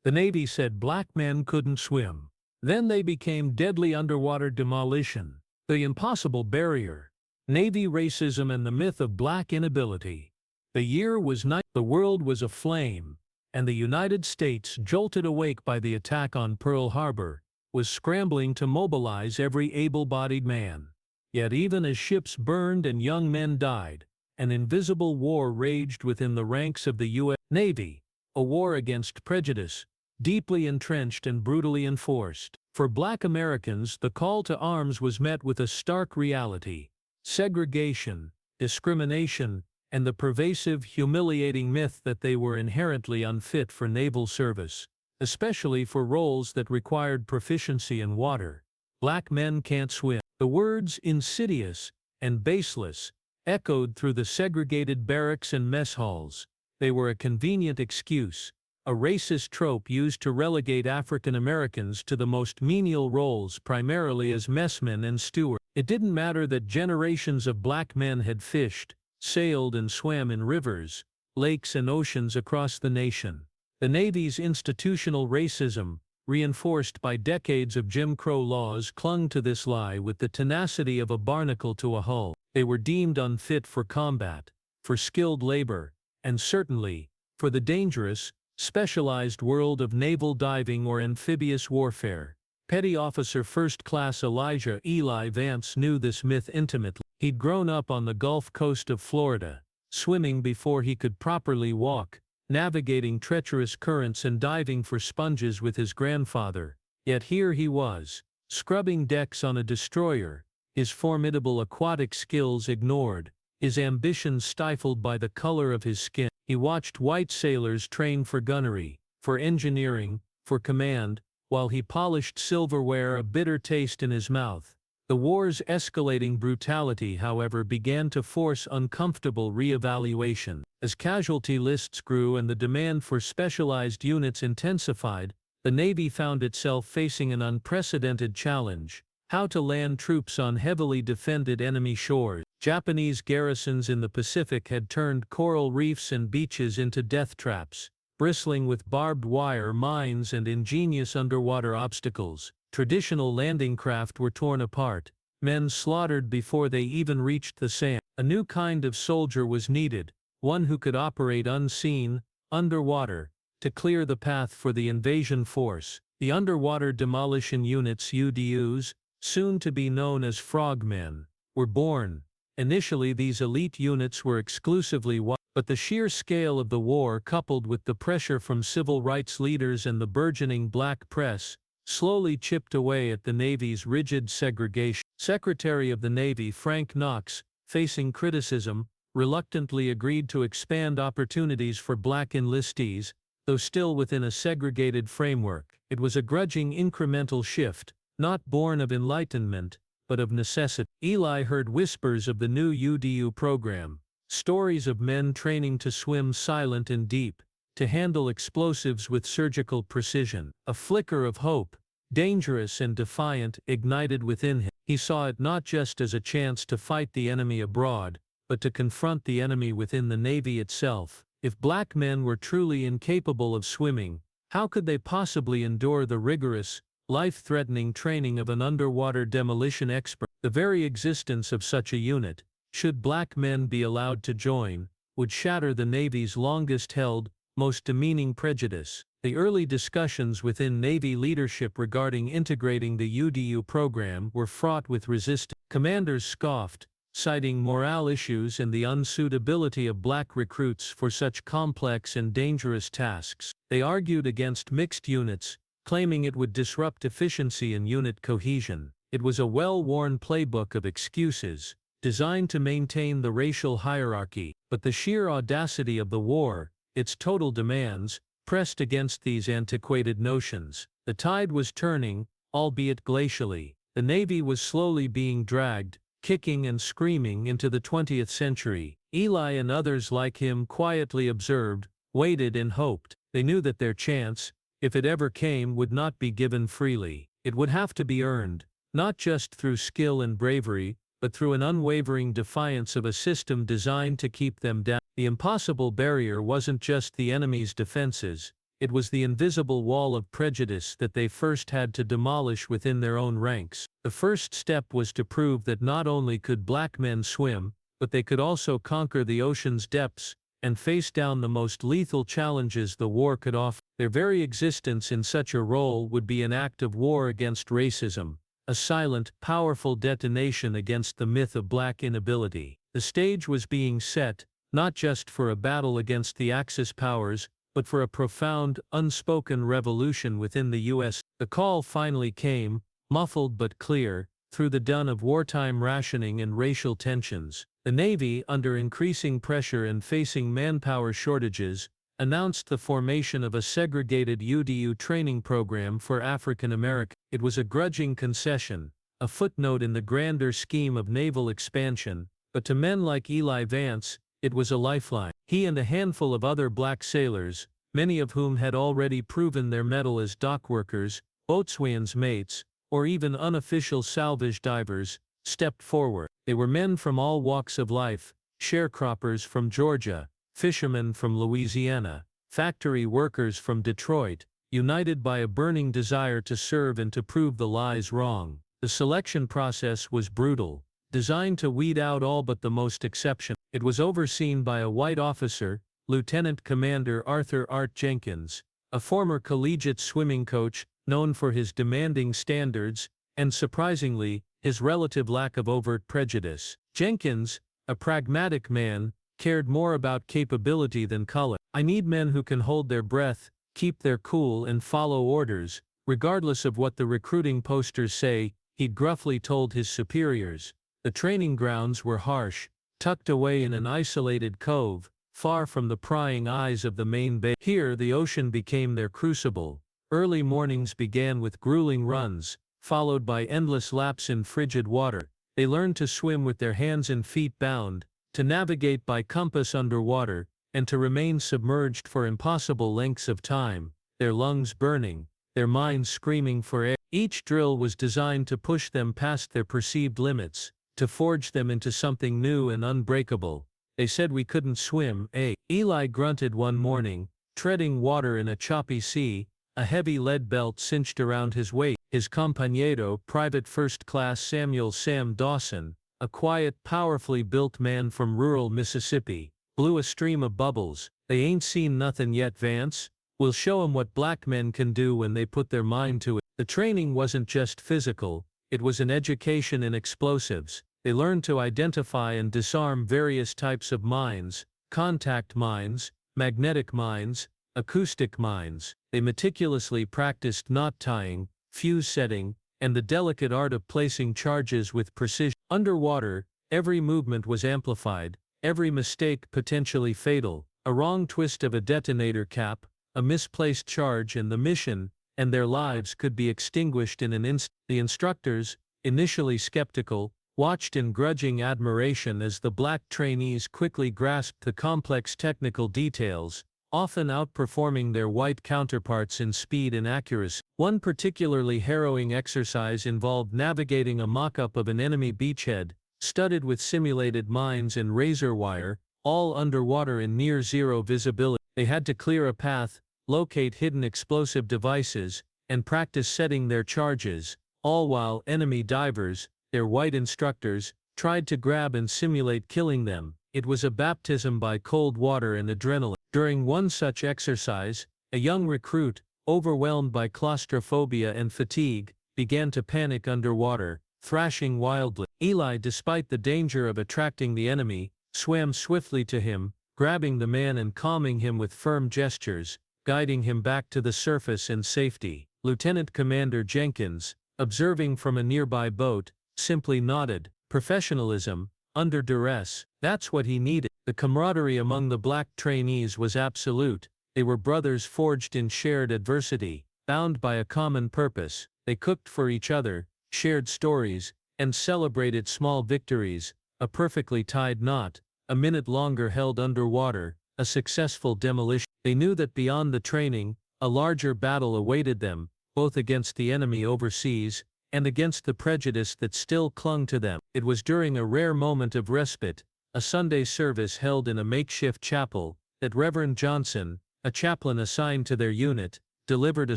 The Navy said black men couldn't swim. Then they became deadly underwater demolition. The impossible barrier. Navy racism and the myth of black inability. The year was the world was aflame, and the United States, jolted awake by the attack on Pearl Harbor, was scrambling to mobilize every able-bodied man. Yet even as ships burned and young men died, an invisible war raged within the ranks of the U.S. Navy, a war against prejudice, deeply entrenched and brutally enforced. For black Americans, the call to arms was met with a stark reality: segregation, discrimination, and the pervasive, humiliating myth that they were inherently unfit for naval service, especially for roles that required proficiency in water. Black men can't swim. The words insidious and baseless echoed through the segregated barracks and mess halls. They were a convenient excuse, a racist trope used to relegate African Americans to the most menial roles, primarily as messmen and stewards. It didn't matter that generations of black men had fished, sailed and swam in rivers, lakes and oceans across the nation. The Navy's institutional racism, reinforced by decades of Jim Crow laws, clung to this lie with the tenacity of a barnacle to a hull. They were deemed unfit for combat, for skilled labor, and certainly, for the dangerous, specialized world of naval diving or amphibious warfare. Petty Officer First Class Elijah Eli Vance knew this myth intimately. He'd grown up on the Gulf Coast of Florida, swimming before he could properly walk, navigating treacherous currents and diving for sponges with his grandfather. Yet here he was, scrubbing decks on a destroyer, his formidable aquatic skills ignored, his ambitions stifled by the color of his skin. He watched white sailors train for gunnery, for engineering, for command, while he polished silverware, a bitter taste in his mouth. The war's escalating brutality, however, began to force uncomfortable re-evaluation. As casualty lists grew and the demand for specialized units intensified, the Navy found itself facing an unprecedented challenge: how to land troops on heavily defended enemy shores. Japanese garrisons in the Pacific had turned coral reefs and beaches into death traps, bristling with barbed wire, mines, and ingenious underwater obstacles. Traditional landing craft were torn apart, men slaughtered before they even reached the sand. A new kind of soldier was needed, one who could operate unseen, underwater, to clear the path for the invasion force. The Underwater Demolition Units (UDUs), soon to be known as frogmen, were born. Initially, these elite units were exclusively white, but the sheer scale of the war, coupled with the pressure from civil rights leaders and the burgeoning black press, slowly chipped away at the Navy's rigid segregation. Secretary of the Navy Frank Knox, facing criticism, reluctantly agreed to expand opportunities for black enlistees, though still within a segregated framework. It was a grudging incremental shift, not born of enlightenment, but of necessity. Eli heard whispers of the new UDU program, stories of men training to swim silent and deep, to handle explosives with surgical precision. A flicker of hope, dangerous and defiant, ignited within him. He saw it not just as a chance to fight the enemy abroad, but to confront the enemy within the Navy itself. If black men were truly incapable of swimming, how could they possibly endure the rigorous, life-threatening training of an underwater demolition expert? The very existence of such a unit, should black men be allowed to join, would shatter the Navy's longest-held, most demeaning prejudice. The early discussions within Navy leadership regarding integrating the UDU program were fraught with resistance. Commanders scoffed, citing morale issues and the unsuitability of black recruits for such complex and dangerous tasks. They argued against mixed units, claiming it would disrupt efficiency and unit cohesion. It was a well-worn playbook of excuses, designed to maintain the racial hierarchy. But the sheer audacity of the war, its total demands, pressed against these antiquated notions. The tide was turning, albeit glacially. The Navy was slowly being dragged, kicking and screaming, into the 20th century. Eli and others like him quietly observed, waited and hoped. They knew that their chance, if it ever came, would not be given freely. It would have to be earned, not just through skill and bravery, but through an unwavering defiance of a system designed to keep them down. The impossible barrier wasn't just the enemy's defenses, It was the invisible wall of prejudice that they first had to demolish within their own ranks. The first step was to prove that not only could black men swim, but they could also conquer the ocean's depths and face down the most lethal challenges the war could offer. Their very existence in such a role would be an act of war against racism, a silent, powerful detonation against the myth of black inability. The stage was being set, not just for a battle against the Axis powers, but for a profound, unspoken revolution within the U.S. The call finally came, muffled but clear, through the dun of wartime rationing and racial tensions. The Navy, under increasing pressure and facing manpower shortages, announced the formation of a segregated UDU training program for African Americans. It was a grudging concession, a footnote in the grander scheme of naval expansion, but to men like Eli Vance, it was a lifeline. He and a handful of other black sailors, many of whom had already proven their mettle as dock workers, boatswain's mates, or even unofficial salvage divers, stepped forward. They were men from all walks of life, sharecroppers from Georgia, fishermen from Louisiana, factory workers from Detroit, united by a burning desire to serve and to prove the lies wrong. The selection process was brutal, designed to weed out all but the most exceptional. It was overseen by a white officer, Lieutenant Commander Arthur Art Jenkins, a former collegiate swimming coach known for his demanding standards and, surprisingly, his relative lack of overt prejudice. Jenkins, a pragmatic man, cared more about capability than color. "I need men who can hold their breath, keep their cool and follow orders, regardless of what the recruiting posters say," he'd gruffly told his superiors. The training grounds were harsh, tucked away in an isolated cove, far from the prying eyes of the main base. Here the ocean became their crucible. Early mornings began with grueling runs, followed by endless laps in frigid water. They learned to swim with their hands and feet bound, to navigate by compass underwater, and to remain submerged for impossible lengths of time, their lungs burning, their minds screaming for air. Each drill was designed to push them past their perceived limits, to forge them into something new and unbreakable. They said we couldn't swim, eh? Eli grunted one morning, treading water in a choppy sea, a heavy lead belt cinched around his waist. His compañero, Private First Class Samuel Sam Dawson, a quiet, powerfully built man from rural Mississippi, blew a stream of bubbles. "They ain't seen nothing yet, Vance. We'll show 'em what black men can do when they put their mind to it." The training wasn't just physical, it was an education in explosives. They learned to identify and disarm various types of mines: contact mines, magnetic mines, acoustic mines. They meticulously practiced knot tying, fuse setting, and the delicate art of placing charges with precision. Underwater, every movement was amplified, every mistake potentially fatal. A wrong twist of a detonator cap, a misplaced charge, and the mission and their lives could be extinguished in an instant. The instructors, initially skeptical, watched in grudging admiration as the black trainees quickly grasped the complex technical details, often outperforming their white counterparts in speed and accuracy. One particularly harrowing exercise involved navigating a mock-up of an enemy beachhead, studded with simulated mines and razor wire, all underwater in near-zero visibility. They had to clear a path, locate hidden explosive devices, and practice setting their charges, all while enemy divers, their white instructors, tried to grab and simulate killing them. It was a baptism by cold water and adrenaline. During one such exercise, a young recruit, overwhelmed by claustrophobia and fatigue, began to panic underwater, thrashing wildly. Eli, despite the danger of attracting the enemy, swam swiftly to him, grabbing the man and calming him with firm gestures, guiding him back to the surface and safety. Lieutenant Commander Jenkins, observing from a nearby boat, simply nodded. Professionalism, under duress, that's what he needed. The camaraderie among the black trainees was absolute. They were brothers forged in shared adversity, bound by a common purpose. They cooked for each other, shared stories, and celebrated small victories: a perfectly tied knot, a minute longer held underwater, a successful demolition. They knew that beyond the training, a larger battle awaited them, both against the enemy overseas and against the prejudice that still clung to them. It was during a rare moment of respite, a Sunday service held in a makeshift chapel, that Reverend Johnson, a chaplain assigned to their unit, delivered a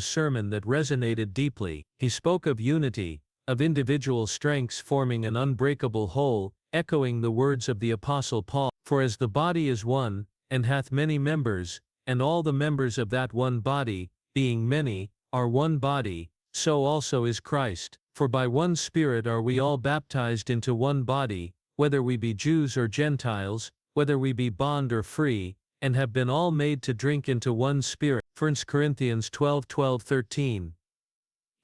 sermon that resonated deeply. He spoke of unity, of individual strengths forming an unbreakable whole, echoing the words of the Apostle Paul, "For as the body is one, and hath many members, and all the members of that one body, being many, are one body, so also is Christ. For by one Spirit are we all baptized into one body, whether we be Jews or Gentiles, whether we be bond or free, and have been all made to drink into one Spirit." 1 Corinthians 12:12-13.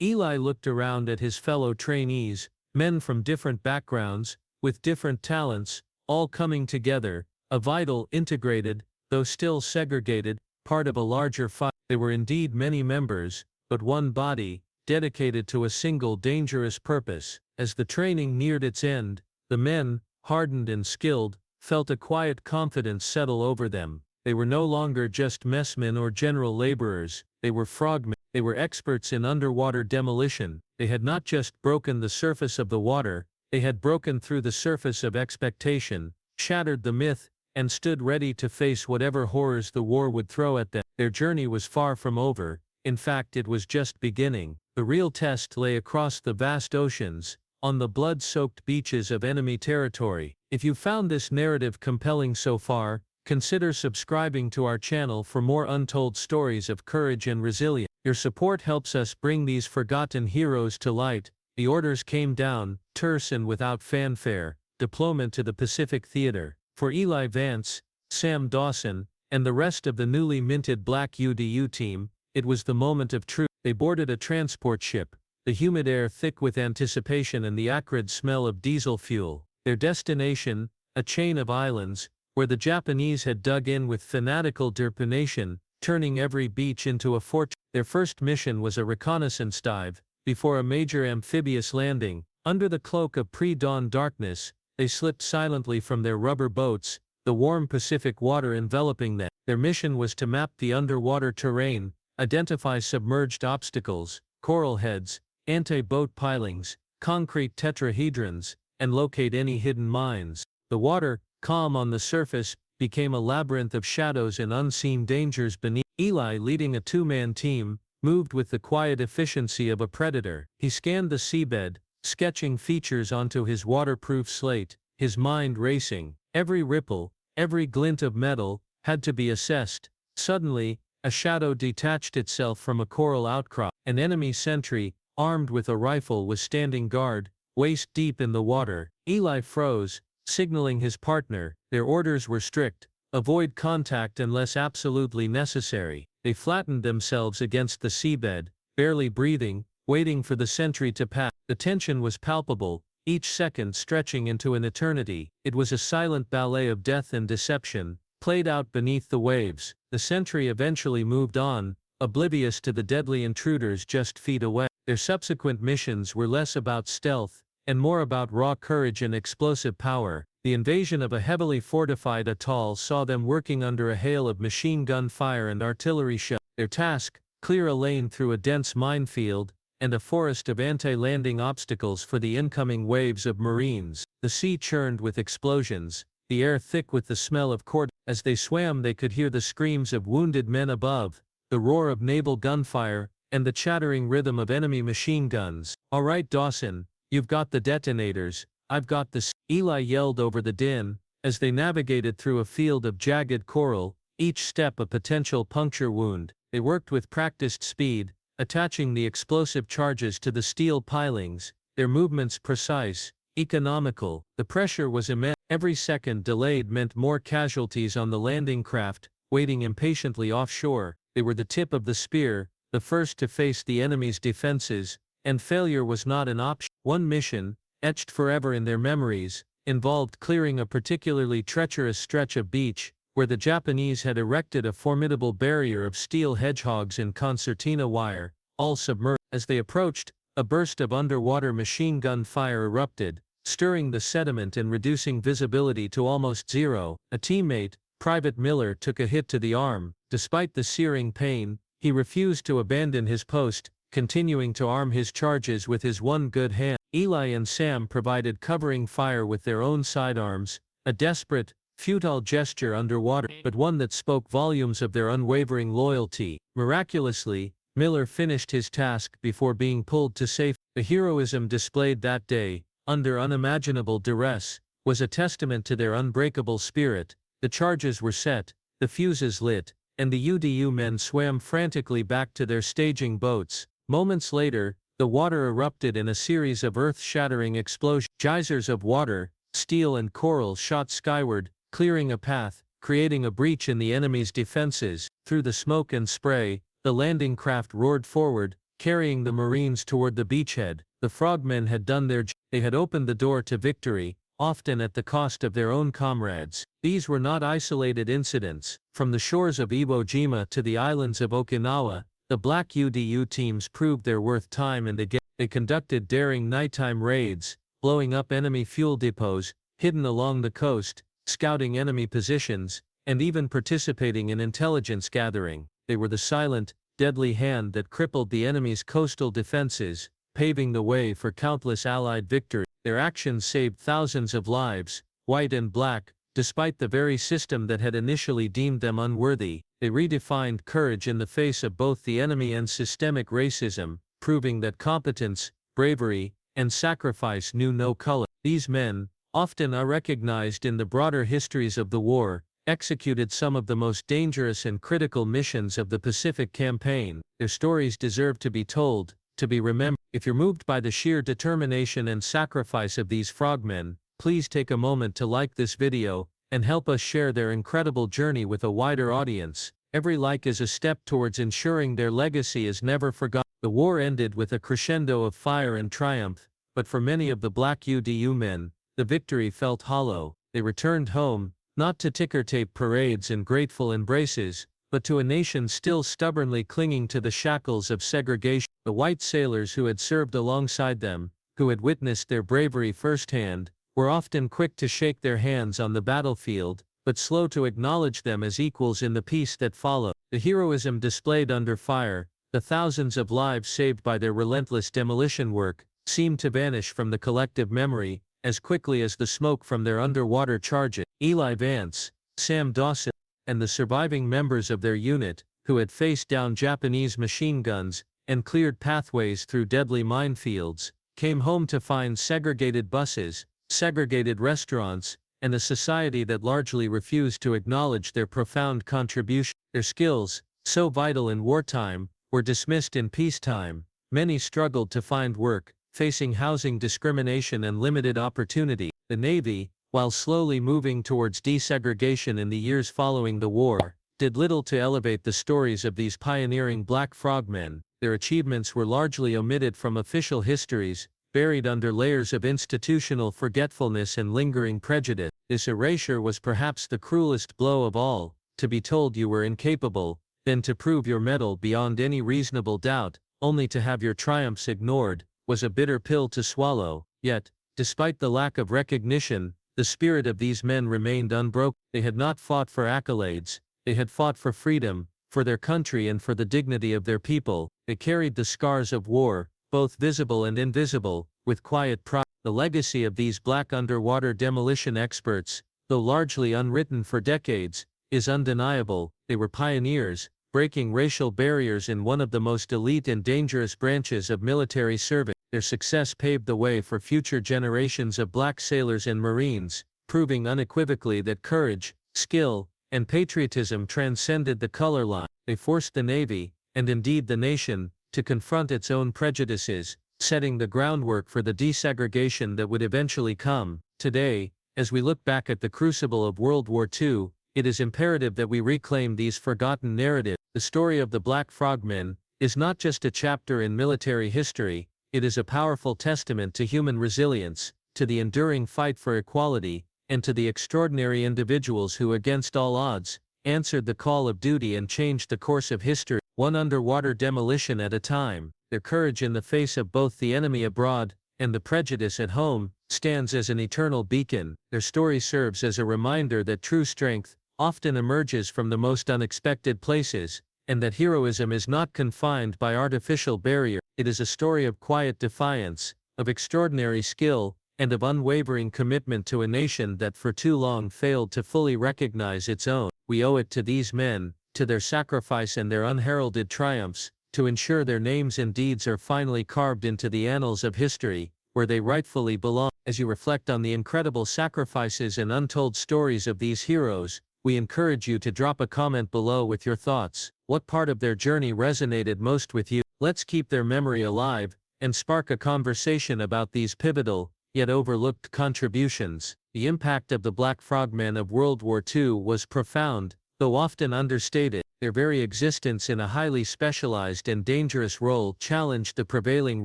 Eli looked around at his fellow trainees, men from different backgrounds, with different talents, all coming together, a vital, integrated, though still segregated, part of a larger fight. They were indeed many members, but one body, dedicated to a single dangerous purpose. As the training neared its end, the men, hardened and skilled, felt a quiet confidence settle over them. They were no longer just messmen or general laborers, they were frogmen. They were experts in underwater demolition. They had not just broken the surface of the water, they had broken through the surface of expectation, shattered the myth, and stood ready to face whatever horrors the war would throw at them. Their journey was far from over. In fact, it was just beginning. The real test lay across the vast oceans, on the blood-soaked beaches of enemy territory. If you found this narrative compelling so far, consider subscribing to our channel for more untold stories of courage and resilience. Your support helps us bring these forgotten heroes to light. The orders came down, terse and without fanfare: deployment to the Pacific Theater. For Eli Vance, Sam Dawson, and the rest of the newly minted Black UDU team, it was the moment of truth. They boarded a transport ship, the humid air thick with anticipation and the acrid smell of diesel fuel. Their destination, a chain of islands, where the Japanese had dug in with fanatical determination, turning every beach into a fortress. Their first mission was a reconnaissance dive, before a major amphibious landing. Under the cloak of pre-dawn darkness, they slipped silently from their rubber boats, the warm Pacific water enveloping them. Their mission was to map the underwater terrain, identify submerged obstacles, coral heads, anti-boat pilings, concrete tetrahedrons, and locate any hidden mines. The water, calm on the surface, became a labyrinth of shadows and unseen dangers beneath. Eli, leading a two-man team, moved with the quiet efficiency of a predator. He scanned the seabed, sketching features onto his waterproof slate, his mind racing. Every ripple, every glint of metal, had to be assessed. Suddenly, a shadow detached itself from a coral outcrop. An enemy sentry, armed with a rifle, was standing guard, waist deep in the water. Eli froze, signaling his partner. Their orders were strict: avoid contact unless absolutely necessary. They flattened themselves against the seabed, barely breathing, waiting for the sentry to pass. The tension was palpable, each second stretching into an eternity. It was a silent ballet of death and deception, played out beneath the waves. The sentry eventually moved on, oblivious to the deadly intruders just feet away. Their subsequent missions were less about stealth, and more about raw courage and explosive power. The invasion of a heavily fortified atoll saw them working under a hail of machine gun fire and artillery shells. Their task: clear a lane through a dense minefield, and a forest of anti-landing obstacles for the incoming waves of Marines. The sea churned with explosions, the air thick with the smell of cord. As they swam, they could hear the screams of wounded men above, the roar of naval gunfire, and the chattering rhythm of enemy machine guns. "All right, Dawson, you've got the detonators, I've got the..." Eli yelled over the din. As they navigated through a field of jagged coral, each step a potential puncture wound. They worked with practiced speed, attaching the explosive charges to the steel pilings, their movements precise, economical. The pressure was immense. Every second delayed meant more casualties on the landing craft, waiting impatiently offshore. They were the tip of the spear, the first to face the enemy's defenses, and failure was not an option. One mission, etched forever in their memories, involved clearing a particularly treacherous stretch of beach, where the Japanese had erected a formidable barrier of steel hedgehogs and concertina wire, all submerged. As they approached, a burst of underwater machine gun fire erupted, stirring the sediment and reducing visibility to almost zero. A teammate, Private Miller, took a hit to the arm. Despite the searing pain, he refused to abandon his post, continuing to arm his charges with his one good hand. Eli and Sam provided covering fire with their own sidearms, a desperate, futile gesture underwater, but one that spoke volumes of their unwavering loyalty. Miraculously, Miller finished his task before being pulled to safety. The heroism displayed that day, under unimaginable duress, was a testament to their unbreakable spirit. The charges were set, the fuses lit, and the UDU men swam frantically back to their staging boats. Moments later, the water erupted in a series of earth-shattering explosions. Geysers of water, steel and coral shot skyward, clearing a path, creating a breach in the enemy's defenses. Through the smoke and spray, the landing craft roared forward, carrying the Marines toward the beachhead. The frogmen had done their job. They had opened the door to victory, often at the cost of their own comrades. These were not isolated incidents. From the shores of Iwo Jima to the islands of Okinawa, the Black UDU teams proved their worth time and again. They conducted daring nighttime raids, blowing up enemy fuel depots, hidden along the coast, scouting enemy positions, and even participating in intelligence gathering. They were the silent, deadly hand that crippled the enemy's coastal defenses, paving the way for countless Allied victories. Their actions saved thousands of lives, white and black, despite the very system that had initially deemed them unworthy. They redefined courage in the face of both the enemy and systemic racism, proving that competence, bravery, and sacrifice knew no color. These men, often unrecognized in the broader histories of the war, executed some of the most dangerous and critical missions of the Pacific Campaign. Their stories deserve to be told, to be remembered. If you're moved by the sheer determination and sacrifice of these frogmen, please take a moment to like this video, and help us share their incredible journey with a wider audience. Every like is a step towards ensuring their legacy is never forgotten. The war ended with a crescendo of fire and triumph, but for many of the Black UDU men, the victory felt hollow. They returned home, not to ticker-tape parades and grateful embraces, but to a nation still stubbornly clinging to the shackles of segregation. The white sailors who had served alongside them, who had witnessed their bravery firsthand, were often quick to shake their hands on the battlefield, but slow to acknowledge them as equals in the peace that followed. The heroism displayed under fire, the thousands of lives saved by their relentless demolition work, seemed to vanish from the collective memory as quickly as the smoke from their underwater charges. Eli Vance, Sam Dawson, and the surviving members of their unit, who had faced down Japanese machine guns and cleared pathways through deadly minefields, came home to find segregated buses, segregated restaurants, and a society that largely refused to acknowledge their profound contribution. Their skills, so vital in wartime, were dismissed in peacetime. Many struggled to find work, facing housing discrimination and limited opportunity. The Navy, while slowly moving towards desegregation in the years following the war, did little to elevate the stories of these pioneering black frogmen. Their achievements were largely omitted from official histories, buried under layers of institutional forgetfulness and lingering prejudice. This erasure was perhaps the cruelest blow of all. To be told you were incapable, then to prove your mettle beyond any reasonable doubt, only to have your triumphs ignored, was a bitter pill to swallow. Yet, despite the lack of recognition, the spirit of these men remained unbroken. They had not fought for accolades, they had fought for freedom, for their country and for the dignity of their people. They carried the scars of war, both visible and invisible, with quiet pride. The legacy of these black underwater demolition experts, though largely unwritten for decades, is undeniable. They were pioneers, breaking racial barriers in one of the most elite and dangerous branches of military service. Their success paved the way for future generations of black sailors and Marines, proving unequivocally that courage, skill, and patriotism transcended the color line. They forced the Navy, and indeed the nation, to confront its own prejudices, setting the groundwork for the desegregation that would eventually come. Today, as we look back at the crucible of World War II, it is imperative that we reclaim these forgotten narratives. The story of the Black Frogmen is not just a chapter in military history, it is a powerful testament to human resilience, to the enduring fight for equality, and to the extraordinary individuals who, against all odds, answered the call of duty and changed the course of history, one underwater demolition at a time. Their courage in the face of both the enemy abroad and the prejudice at home stands as an eternal beacon. Their story serves as a reminder that true strength often emerges from the most unexpected places, and that heroism is not confined by artificial barriers. It is a story of quiet defiance, of extraordinary skill, and of unwavering commitment to a nation that for too long failed to fully recognize its own. We owe it to these men, to their sacrifice and their unheralded triumphs, to ensure their names and deeds are finally carved into the annals of history, where they rightfully belong. As you reflect on the incredible sacrifices and untold stories of these heroes, we encourage you to drop a comment below with your thoughts. What part of their journey resonated most with you? Let's keep their memory alive, and spark a conversation about these pivotal, yet overlooked contributions. The impact of the Black Frogmen of World War II was profound, though often understated. Their very existence in a highly specialized and dangerous role challenged the prevailing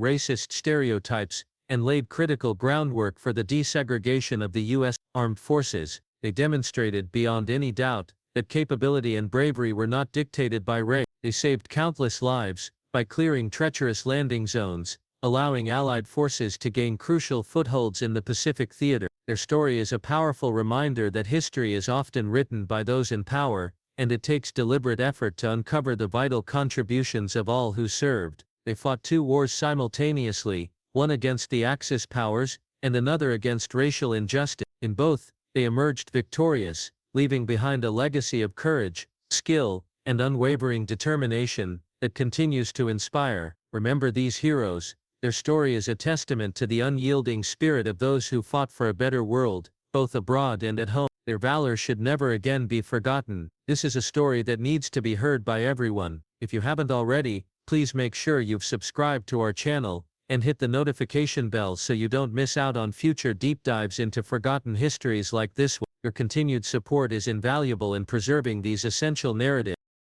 racist stereotypes and laid critical groundwork for the desegregation of the U.S. Armed Forces. They demonstrated beyond any doubt that capability and bravery were not dictated by race. They saved countless lives by clearing treacherous landing zones, allowing Allied forces to gain crucial footholds in the Pacific theater. Their story is a powerful reminder that history is often written by those in power, and it takes deliberate effort to uncover the vital contributions of all who served. They fought two wars simultaneously, one against the Axis powers, and another against racial injustice. In both, they emerged victorious, leaving behind a legacy of courage, skill, and unwavering determination that continues to inspire. Remember these heroes. Their story is a testament to the unyielding spirit of those who fought for a better world, both abroad and at home. Their valor should never again be forgotten. This is a story that needs to be heard by everyone. If you haven't already, please make sure you've subscribed to our channel, and hit the notification bell so you don't miss out on future deep dives into forgotten histories like this one. Your continued support is invaluable in preserving these essential narratives.